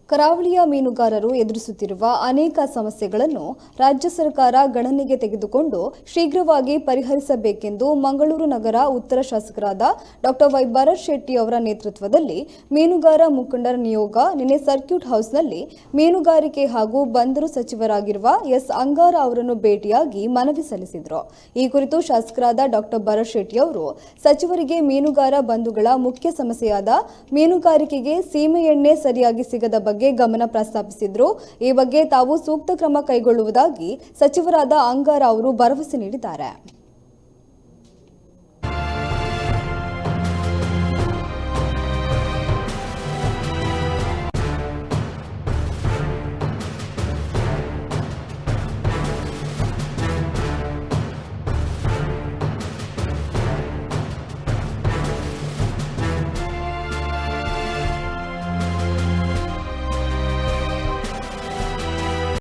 ಕರಾವಳಿಯ ಮೀನುಗಾರರು ಎದುರಿಸುತ್ತಿರುವ ಅನೇಕ ಸಮಸ್ಯೆಗಳನ್ನು ರಾಜ್ಯ ಸರ್ಕಾರ ಗಣನೆಗೆ ತೆಗೆದುಕೊಂಡು ಶೀಘ್ರವಾಗಿ ಪರಿಹರಿಸಬೇಕೆಂದು ಮಂಗಳೂರು ನಗರ ಉತ್ತರ ಶಾಸಕರಾದ ಡಾಕ್ಟರ್ ವೈ ಭರತ್ ಶೆಟ್ಟಿ ಅವರ ನೇತೃತ್ವದಲ್ಲಿ ಮೀನುಗಾರ ಮುಖಂಡರ ನಿಯೋಗ ನಿನ್ನೆ ಸರ್ಕ್ಯೂಟ್ ಹೌಸ್ನಲ್ಲಿ ಮೀನುಗಾರಿಕೆ ಹಾಗೂ ಬಂದರು ಸಚಿವರಾಗಿರುವ ಎಸ್ ಅಂಗಾರ ಅವರನ್ನು ಭೇಟಿಯಾಗಿ ಮನವಿ ಸಲ್ಲಿಸಿದರು. ಈ ಕುರಿತು ಶಾಸಕರಾದ ಡಾಕ್ಟರ್ ಭರತ್ ಶೆಟ್ಟಿ ಅವರು ಸಚಿವರಿಗೆ ಮೀನುಗಾರ ಬಂಧುಗಳ ಮುಖ್ಯ ಸಮಸ್ಯೆಯಾದ ಮೀನುಗಾರಿಕೆಗೆ ಸೀಮೆ ಎಣ್ಣೆ ಸರಿಯಾಗಿ ಸಿಗದ ಬಗ್ಗೆ ಗಮನ ಪ್ರಸ್ತಾಪಿಸಿದ್ರು. ಈ ಬಗ್ಗೆ ತಾವು ಸೂಕ್ತ ಕ್ರಮ ಕೈಗೊಳ್ಳುವುದಾಗಿ ಸಚಿವರಾದ ಅಂಗಾರ ಅವರು ಭರವಸೆ ನೀಡಿದ್ದಾರೆ.